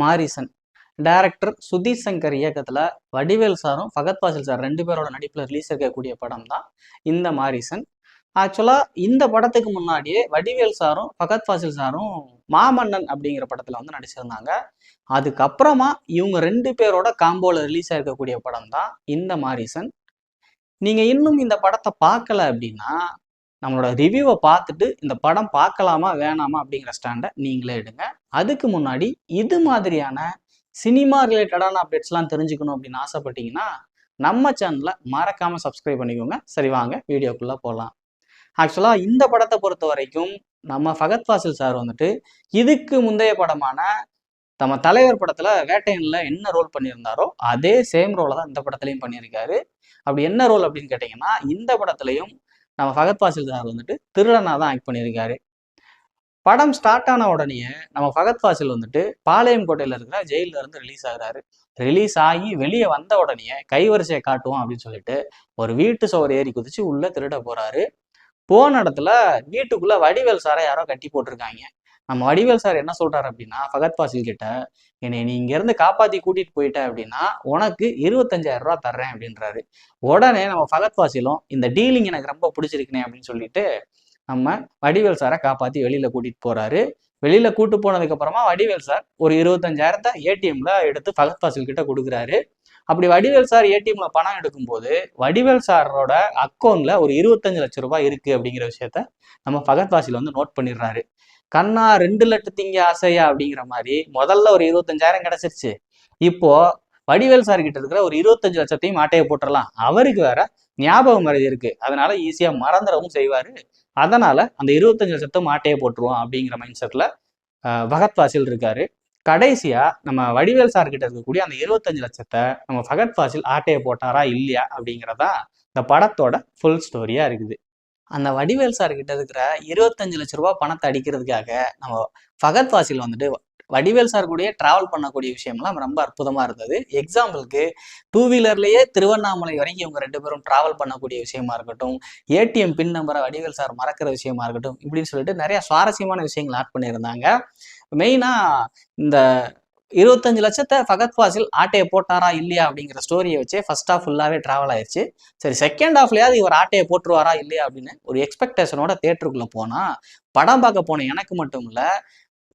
Morrison. Director Sudhir Shankar இயக்கத்துல வடிவேல் சாரும் Fahadh Fazil sir 2 பேரோட நடிப்புல ரிலீஸ் இருக்கக்கூடிய படம் தான் இந்த மாரிசன். ஆக்சுவலா இந்த படத்துக்கு முன்னாடியே வடிவேல் சாரும் ஃபகத் ஃபாசில் சாரும் மாமன்னன் அப்படிங்கிற படத்துல வந்து நடிச்சிருந்தாங்க. அதுக்கப்புறமா இவங்க 2 பேரோட காம்போல ரிலீஸ் ஆயிருக்கக்கூடிய படம் தான் இந்த மாரிசன். நீங்க இன்னும் இந்த படத்தை பார்க்கல அப்படின்னா நம்மளோட ரிவ்யூவை பார்த்துட்டு இந்த படம் பார்க்கலாமா வேணாமா அப்படிங்கிற ஸ்டாண்டை நீங்களே எடுங்க. அதுக்கு முன்னாடி இது மாதிரியான சினிமா ரிலேட்டடான அப்டேட்ஸ்லாம் தெரிஞ்சுக்கணும் அப்படின்னு ஆசைப்பட்டீங்கன்னா நம்ம சேனலை மறக்காம சப்ஸ்கிரைப் பண்ணிக்கோங்க. சரி, வாங்க வீடியோக்குள்ள போகலாம். ஆக்சுவலா இந்த படத்தை பொறுத்த வரைக்கும் நம்ம ஃபகத் ஃபாசில் சார் வந்துட்டு இதுக்கு முந்தைய படமான நம்ம தலைவர் படத்துல வேட்டையன்ல என்ன ரோல் பண்ணியிருந்தாரோ அதே சேம் ரோலை தான் இந்த படத்துலையும் பண்ணியிருக்காரு. அப்படி என்ன ரோல் அப்படின்னு கேட்டீங்கன்னா இந்த படத்துலையும் நம்ம ஃபகத் ஃபாசில் சார் வந்துட்டு திருடனா தான் ஆக்ட் பண்ணியிருக்காரு. படம் ஸ்டார்ட் ஆன உடனே நம்ம ஃபகத் ஃபாசில் வந்துட்டு பாளையம் கோட்டையில இருக்கிற ஜெயில இருந்து ரிலீஸ் ஆகுறாரு. ரிலீஸ் ஆகி வெளியே வந்த உடனே கைவரிசையை காட்டுவோம் அப்படின்னு சொல்லிட்டு ஒரு வீட்டு சுவர் ஏறி குதிச்சு உள்ள திருட போறாரு. போன இடத்துல வீட்டுக்குள்ள வடிவேல் சாரை யாரோ கட்டி போட்டிருக்காங்க. நம்ம வடிவேல் சார் என்ன சொல்றாரு அப்படின்னா ஃபகத் ஃபாசில் கிட்ட, என்னை நீ இங்க இருந்து காப்பாத்தி கூட்டிட்டு போயிட்ட அப்படின்னா உனக்கு 25,000 ரூபாய் தர்றேன் அப்படின்றாரு. உடனே நம்ம ஃபகத் ஃபாசிலும் இந்த டீலிங் எனக்கு ரொம்ப பிடிச்சிருக்குனே அப்படின்னு சொல்லிட்டு நம்ம வடிவேல் சாரை காப்பாத்தி வெளியில கூட்டிட்டு போறாரு. வெளியில கூட்டு போனதுக்கு அப்புறமா வடிவேல் சார் ஒரு 25,000 ஏடிஎம்ல எடுத்து ஃபகத் ஃபாசில் கிட்ட கொடுக்குறாரு. அப்படி வடிவேல் சார் ஏடிஎம்ல பணம் எடுக்கும்போது வடிவேல் சாரோட அக்கௌண்ட்ல ஒரு 25 லட்சம் ரூபாய் இருக்கு அப்படிங்கிற விஷயத்த நம்ம ஃபகத் ஃபாசில் வந்து நோட் பண்ணிடுறாரு. கண்ணா 2 லட்சத்திங்க ஆசையா அப்படிங்கிற மாதிரி முதல்ல ஒரு 25,000 கிடைச்சிருச்சு. இப்போ வடிவேல் சார் கிட்ட இருக்கிற ஒரு 25 லட்சத்தையும் ஆட்டையை போட்டுடலாம், அவருக்கு வேற ஞாபகம் மறதி இருக்கு, அதனால ஈஸியா மறந்துடவும் செய்வாரு. அதனால அந்த 25 லட்சத்தை ஆட்டையை போட்டுருவோம் அப்படிங்கிற மைண்ட் செட்ல ஃபகத் ஃபாசில் இருக்காரு. கடைசியா நம்ம வடிவேல் சார் கிட்ட இருக்கக்கூடிய அந்த 25 லட்சத்தை நம்ம ஃபகத் ஃபாசில் ஆட்டையை போட்டாரா இல்லையா அப்படிங்கிறதா இந்த படத்தோட ஃபுல் ஸ்டோரியா இருக்குது. அந்த வடிவேல் சார் கிட்ட இருக்கிற 25 லட்ச ரூபாய் பணத்தை அடிக்கிறதுக்காக நம்ம ஃபகத் ஃபாசில் வந்துட்டு வடிவேல் சார் கூடயே டிராவல் பண்ணக்கூடிய விஷயம்லாம் ரொம்ப அற்புதமா இருந்தது. எக்ஸாம்பிளுக்கு 2 வீலர்லயே திருவண்ணாமலை வரைக்கும் இவங்க 2 பேரும் டிராவல் பண்ணக்கூடிய விஷயமா இருக்கட்டும், ஏடிஎம் பின் நம்பரை வடிவேல் சார் மறக்கிற விஷயமா இருக்கட்டும், இப்படின்னு சொல்லிட்டு நிறைய சுவாரஸ்யமான விஷயங்கள் ஆட் பண்ணியிருந்தாங்க. மெயினா இந்த 25 லட்சத்தை ஃபகத் ஃபாசில் ஆட்டையை போட்டாரா இல்லையா அப்படிங்கிற ஸ்டோரியை வச்சு ஃபர்ஸ்ட் ஹாஃப் ஃபுல்லாவே டிராவல் ஆயிடுச்சு. சரி, செகண்ட் ஹாஃப்லயாவது இவர் ஆட்டையை போட்டுருவாரா இல்லையா அப்படின்னு ஒரு எக்ஸ்பெக்டேஷனோட தியேட்டருக்குள்ள போனா படம் பார்க்க போன எனக்கு மட்டும் இல்ல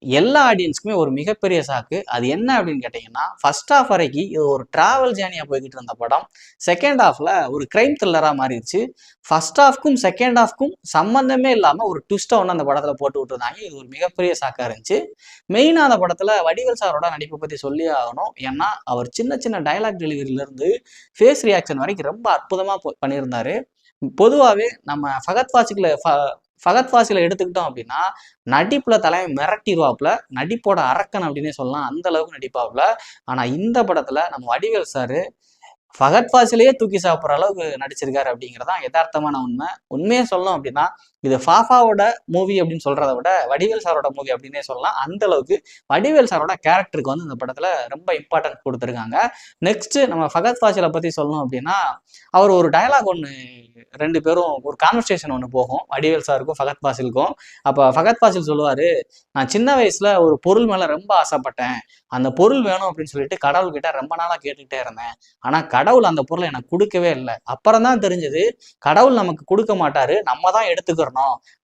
எல்லா ஆடியன்ஸ்க்குமே ஒரு மிகப்பெரிய சாக்கு. அது என்ன அப்படின்னு கேட்டீங்கன்னா, ஃபர்ஸ்ட் ஹாஃப் வரைக்கும் இது ஒரு டிராவல் ஜேர்னியா போய்கிட்டு இருந்த படம் செகண்ட் ஹாஃப்ல ஒரு கிரைம் த்ரில்லரா மாறிடுச்சு. ஃபர்ஸ்ட் ஹாஃப்க்கும் செகண்ட் ஹாஃப்க்கும் சம்பந்தமே இல்லாம ஒரு ட்விஸ்ட்டை ஒன்று அந்த படத்துல போட்டு விட்டுருந்தாங்க. இது ஒரு மிகப்பெரிய சாக்கா இருந்துச்சு. மெயினா அந்த படத்துல வடிவேல் சாரோட நடிப்பை பத்தி சொல்லி ஆகணும். ஏன்னா அவர் சின்ன சின்ன டைலாக் டெலிவரியில இருந்து ஃபேஸ் ரியாக்ஷன் வரைக்கும் ரொம்ப அற்புதமா பண்ணியிருந்தாரு. பொதுவாகவே நம்ம ஃபகத் ஃபாசிலை எடுத்துக்கிட்டோம் அப்படின்னா நடிப்புல தலையை மிரட்டிடுவாப்புல, நடிப்போட அரக்கன் அப்படின்னே சொல்லலாம், அந்த அளவுக்கு நடிப்பாப்புல. ஆனா இந்த படத்துல நம்ம வடிவேல் சாரு ஃபகத் ஃபாசிலையே தூக்கி சாப்பிட்ற அளவுக்கு நடிச்சிருக்காரு அப்படிங்கிறதான் யதார்த்தமான உண்மை. உண்மையே சொல்லணும் அப்படின்னா இது ஃபாஃபாவோட மூவி அப்படின்னு சொல்றதை விட வடிவேல் சாரோட மூவி அப்படின்னே சொல்லலாம். அந்த அளவுக்கு வடிவேல் சாரோட கேரக்டருக்கு வந்து இந்த படத்துல ரொம்ப இம்பார்ட்டன்ஸ் கொடுத்துருக்காங்க. நெக்ஸ்ட் நம்ம ஃபகத் ஃபாசிலை பத்தி சொல்லணும் அப்படின்னா அவர் ஒரு டயலாக் ஒன்று 2 பேரும் ஒரு கான்வர்சேஷன் ஒன்று போகும் வடிவேல் சாருக்கும் ஃபகத் ஃபாசிலுக்கும். அப்போ ஃபகத் ஃபாசில் சொல்லுவாரு, நான் சின்ன வயசுல ஒரு பொருள் மேல ரொம்ப ஆசைப்பட்டேன், அந்த பொருள் வேணும் அப்படின்னு சொல்லிட்டு கடவுள்கிட்ட ரொம்ப நாளா கேட்டுக்கிட்டே இருந்தேன். ஆனா கடவுள் அந்த பொருளை எனக்கு கொடுக்கவே இல்லை. அப்புறம் தான் தெரிஞ்சது கடவுள் நமக்கு கொடுக்க மாட்டாரு, நம்ம தான் எடுத்துக்கிறோம்.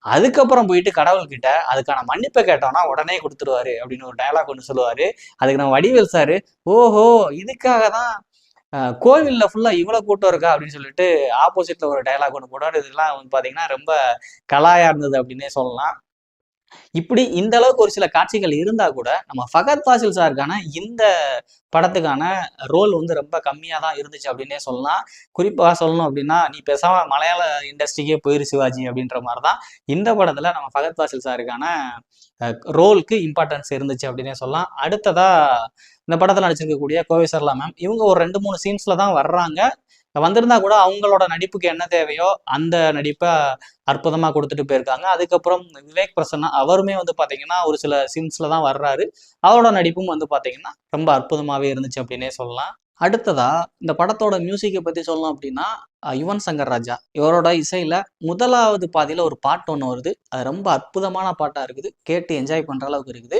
அதுக்கப்புறம் போயிட்டு கடவுள்கிட்ட அதுக்கான மன்னிப்பை கேட்டோம்னா உடனே கொடுத்துருவாரு அப்படின்னு ஒரு டயலாக் ஒன்று சொல்லுவாரு. அதுக்கு நம்ம வடிவேல் சாரு, ஓஹோ இதுக்காக தான் கோவில்ல ஃபுல்லா இவ்வளவு கூட்டம் இருக்கா அப்படின்னு சொல்லிட்டு ஆப்போசிட்ல ஒரு டயலாக் ஒன்று போடுவார். இதெல்லாம் வந்து பாத்தீங்கன்னா ரொம்ப கலாயா இருந்தது அப்படின்னே சொல்லலாம். இப்படி இந்த அளவுக்கு ஒரு சில காட்சிகள் இருந்தா கூட நம்ம ஃபகத் ஃபாசில் சாருக்கான இந்த படத்துக்கான ரோல் வந்து ரொம்ப கம்மியா தான் இருந்துச்சு அப்படின்னே சொல்லலாம். குறிப்பா சொல்லணும் அப்படின்னா நீ பேசாம மலையாள இண்டஸ்ட்ரிக்கே போயிரு சிவாஜி அப்படின்ற மாதிரிதான் இந்த படத்துல நம்ம ஃபகத் ஃபாசில் சாருக்கான ரோலுக்கு இம்பார்ட்டன்ஸ் இருந்துச்சு அப்படின்னே சொல்லலாம். அடுத்ததா இந்த படத்துல நடிச்சிருக்கக்கூடிய கோவை சரளா மேம், இவங்க ஒரு 2-3 சீன்ஸ்ல தான் வர்றாங்க. வந்திருந்தா கூட அவங்களோட நடிப்புக்கு என்ன தேவையோ அந்த நடிப்பை அற்புதமா கொடுத்துட்டு போயிருக்காங்க. அதுக்கப்புறம் விவேக் பிரசன்னா அவருமே வந்து பாத்தீங்கன்னா ஒரு சில சீன்ஸ்ல தான் வர்றாரு. அவரோட நடிப்பும் வந்து பாத்தீங்கன்னா ரொம்ப அற்புதமாவே இருந்துச்சு அப்படின்னே சொல்லலாம். அடுத்ததா இந்த படத்தோட மியூசிக்கை பத்தி சொல்லணும் அப்படின்னா யுவன் சங்கர் ராஜா இவரோட இசையில முதலாவது பாதியில ஒரு பாட்டு ஒன்று வருது. அது ரொம்ப அற்புதமான பாட்டா இருக்குது. கேட்டு என்ஜாய் பண்ற அளவுக்கு இருக்குது.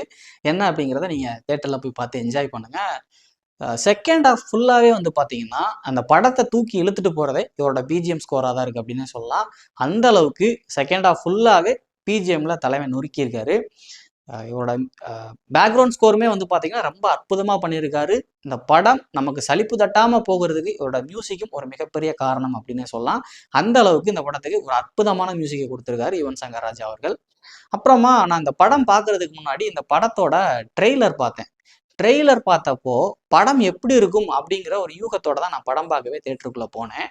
என்ன அப்படிங்கிறத நீங்க தியேட்டர்ல போய் பார்த்து என்ஜாய் பண்ணுங்க. செகண்ட் ஹாஃப் ஃபுல்லாவே வந்து பார்த்தீங்கன்னா, அந்த படத்த தூக்கி இழுத்துட்டு போறதே இவரோட பிஜிஎம் ஸ்கோரா தான் இருக்கு அப்படின்னே சொல்லலாம். அந்த அளவுக்கு செகண்ட் ஹாஃப் ஃபுல்லாவே பிஜிஎம்ல தலைவன் நொறுக்கியிருக்காரு. இவரோட பேக்ரவுண்ட் ஸ்கோருமே வந்து பார்த்தீங்கன்னா, ரொம்ப அற்புதமா பண்ணியிருக்காரு. இந்த படம் நமக்கு சலிப்பு தட்டாம போகுறதுக்கு இவரோட மியூசிக்கும் ஒரு மிகப்பெரிய காரணம் அப்படின்னே சொல்லலாம். அந்த அளவுக்கு இந்த படத்துக்கு ஒரு அற்புதமான மியூசிக்கை குடுத்திருக்காரு யுவன் சங்கர் ராஜா அவர்கள். அப்புறமா நான் இந்த படம் பார்க்கறதுக்கு முன்னாடி இந்த படத்தோட ட்ரெய்லர் பார்த்தேன். ட்ரெய்லர் பார்த்தப்போ, படம் எப்படி இருக்கும் அப்படிங்கிற ஒரு யூகத்தோட தான் நான் படம் பார்க்கவே தியேட்டருக்குள்ள போனேன்.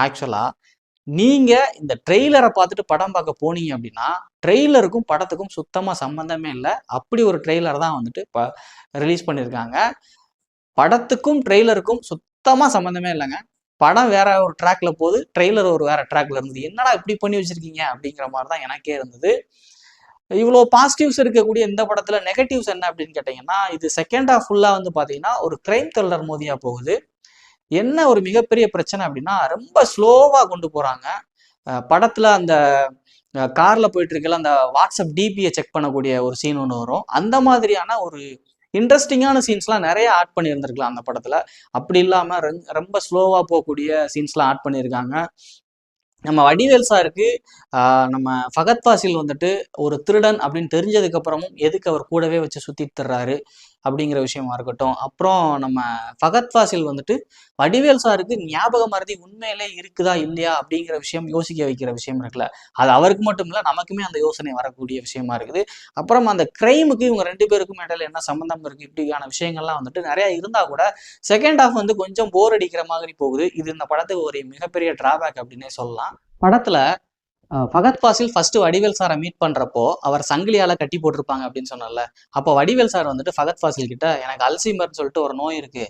ஆக்சுவலா நீங்க இந்த ட்ரெய்லர பார்த்துட்டு படம் பார்க்க போனீங்க அப்படின்னா, ட்ரெய்லருக்கும் படத்துக்கும் சுத்தமா சம்மந்தமே இல்ல. அப்படி ஒரு ட்ரெய்லர் தான் வந்துட்டு ரிலீஸ் பண்ணியிருக்காங்க. படத்துக்கும் ட்ரெய்லருக்கும் சுத்தமா சம்மந்தமே இல்லங்க. படம் வேற ஒரு ட்ராக்ல போகுது. ட்ரெய்லர் ஒரு வேற ட்ராக்ல இருந்தது. என்னடா இப்படி பண்ணி வச்சிருக்கீங்க? அப்படிங்கிற மாரி தான் எனக்கே இருந்தது. இவ்வளோ பாசிட்டிவ்ஸ் இருக்கக்கூடிய இந்த படத்துல நெகட்டிவ்ஸ் என்ன அப்படின்னு கேட்டீங்கன்னா, இது செகண்ட் ஹாஃப் ஃபுல்லா வந்து பார்த்தீங்கன்னா, ஒரு கிரைம் த்ரில்லர் மூவியா போகுது. என்ன ஒரு மிகப்பெரிய பிரச்சனை அப்படின்னா, ரொம்ப ஸ்லோவா கொண்டு போறாங்க. படத்துல அந்த கார்ல போயிட்டு இருக்கையில அந்த வாட்ஸ்அப் டிபிய செக் பண்ணக்கூடிய ஒரு சீன் ஒண்ணு வரும். அந்த மாதிரியான ஒரு இன்ட்ரஸ்டிங்கான சீன்ஸ்லாம் நெறைய ஆட் பண்ணியிருந்திருக்கலாம் அந்த படத்துல. அப்படி இல்லாம ரொம்ப ஸ்லோவா போகக்கூடிய சீன்ஸ்லாம் ஆட் பண்ணியிருக்காங்க. நம்ம வடிவேல் சாருக்கு நம்ம ஃபகத் ஃபாசில் வந்துட்டு ஒரு திருடன் அப்படின்னு தெரிஞ்சதுக்கு அப்புறமும் எதுக்கு அவர் கூடவே வச்சு சுத்திட்டு திர்றாரு அப்படிங்கிற விஷயமா இருக்கட்டும். அப்புறம் நம்ம ஃபகத் ஃபாசில் வந்துட்டு வடிவேல் சாருக்கு ஞாபக மறதி உண்மையிலே இருக்குதா இல்லையா அப்படிங்கிற விஷயம் யோசிக்க வைக்கிற விஷயம் இருக்குல்ல. அது அவருக்கு மட்டும் இல்ல நமக்குமே அந்த யோசனை வரக்கூடிய விஷயமா இருக்குது. அப்புறம் அந்த கிரைமுக்கு இவங்க 2 பேருக்கும் இடையில என்ன சம்பந்தம் இருக்கு இப்படியான விஷயங்கள்லாம் வந்துட்டு நிறைய இருந்தா கூட செகண்ட் ஹாஃப் வந்து கொஞ்சம் போர் அடிக்கிற மாதிரி போகுது. இது இந்த படத்துக்கு ஒரு மிகப்பெரிய டிராபேக் அப்படின்னே சொல்லலாம். படத்துல ஃபகத் ஃபாசில் ஃபர்ஸ்ட் வடிவேல் சாரை மீட் பண்றப்போ அவர் சங்கிலியால கட்டி போட்டிருப்பாங்க அப்படின்னு சொன்னல. அப்போ வடிவேல் சார் வந்துட்டு ஃபகத் ஃபாசில் கிட்ட எனக்கு அல்சைமர்னு சொல்லிட்டு ஒரு நோய் இருக்கு.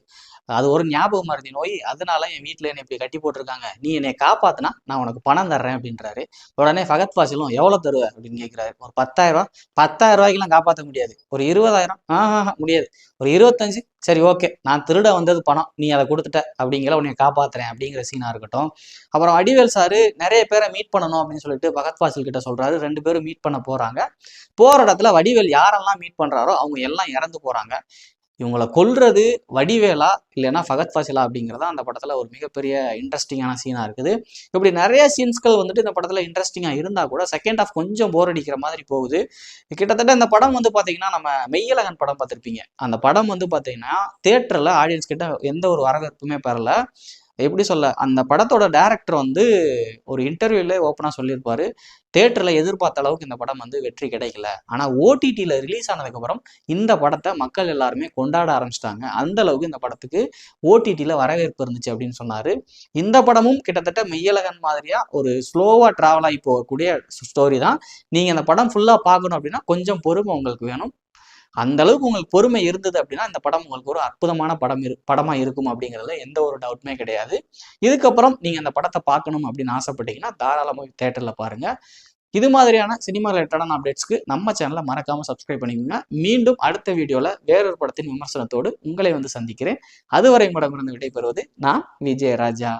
அது ஒரு ஞாபக மறதி நோய். அதனால என் வீட்டுல என்னை இப்படி கட்டி போட்டிருக்காங்க. நீ என்னை காப்பாத்துனா நான் உனக்கு பணம் தர்றேன் அப்படின்றாரு. உடனே ஃபகத் ஃபாசிலும் எவ்வளவு தருவ அப்படின்னு கேட்கிறாரு. ஒரு 10,000. 10,000 ரூபாய்க்குலாம் காப்பாற்ற முடியாது. ஒரு 20,000 முடியாது. ஒரு 25 சரி ஓகே நான் திருட வந்தது பணம் நீ அதை கொடுத்துட்ட அப்படிங்கிற உன்னை காப்பாத்துறேன் அப்படிங்கிற சீனா இருக்கட்டும். அப்புறம் வடிவேல் சாரு நிறைய பேரை மீட் பண்ணணும் அப்படின்னு சொல்லிட்டு ஃபகத் ஃபாசில் கிட்ட சொல்றாரு. 2 பேரும் மீட் பண்ண போறாங்க. போற இடத்துல வடிவேல் யாரெல்லாம் மீட் பண்றாரோ அவங்க எல்லாம் இறந்து போறாங்க. இவங்களை கொல்றது வடிவேலா இல்லைன்னா ஃபகத் ஃபாசிலா அப்படிங்கிறதா அந்த படத்துல ஒரு மிகப்பெரிய இன்ட்ரெஸ்டிங்கான சீனா இருக்குது. இப்படி நிறைய சீன்ஸ்கள் வந்துட்டு இந்த படத்துல இன்ட்ரெஸ்டிங்கா இருந்தா கூட செகண்ட் ஹாஃப் கொஞ்சம் போர் அடிக்கிற மாதிரி போகுது. கிட்டத்தட்ட இந்த படம் வந்து பாத்தீங்கன்னா நம்ம மெய்யழகன் படம் பார்த்திருப்பீங்க. அந்த படம் வந்து பாத்தீங்கன்னா தியேட்டர்ல ஆடியன்ஸ் கிட்ட எந்த ஒரு வரவேற்புமே பெறல. எப்படி சொல்ல அந்த படத்தோட டைரக்டர் வந்து ஒரு இன்டர்வியூல ஓப்பனா சொல்லியிருப்பாரு. தியேட்டர்ல எதிர்பார்த்த அளவுக்கு இந்த படம் வந்து வெற்றி கிடைக்கல. ஆனா ஓடிடில ரிலீஸ் ஆனதுக்கு அப்புறம் இந்த படத்தை மக்கள் எல்லாருமே கொண்டாட ஆரம்பிச்சிட்டாங்க. அந்த அளவுக்கு இந்த படத்துக்கு ஓடிடில வரவேற்பு இருந்துச்சு அப்படின்னு சொன்னாரு. இந்த படமும் கிட்டத்தட்ட மெய்யழகன் மாதிரியா ஒரு ஸ்லோவா டிராவல் ஆகி போகக்கூடிய ஸ்டோரி தான். நீங்க அந்த படம் ஃபுல்லா பார்க்கணும் அப்படின்னா கொஞ்சம் பொறுமை உங்களுக்கு வேணும். அந்த அளவுக்கு உங்களுக்கு பொறுமை இருந்தது அப்படின்னா இந்த படம் உங்களுக்கு ஒரு அற்புதமான படமா இருக்கும் அப்படிங்கிறதுல எந்த ஒரு டவுட்டுமே கிடையாது. இதுக்கப்புறம் நீங்க அந்த படத்தை பார்க்கணும் அப்படின்னு ஆசைப்பட்டீங்கன்னா தாராளமாக தியேட்டர்ல பாருங்க. இது மாதிரியான சினிமா ரிலேட்டடான அப்டேட்ஸ்க்கு நம்ம சேனலை மறக்காம சப்ஸ்கிரைப் பண்ணிக்கோங்க. மீண்டும் அடுத்த வீடியோல வேறொரு படத்தின் விமர்சனத்தோடு உங்களை வந்து சந்திக்கிறேன். அதுவரை உங்களிடமிருந்து விடைபெறுவது நான் விஜயராஜா.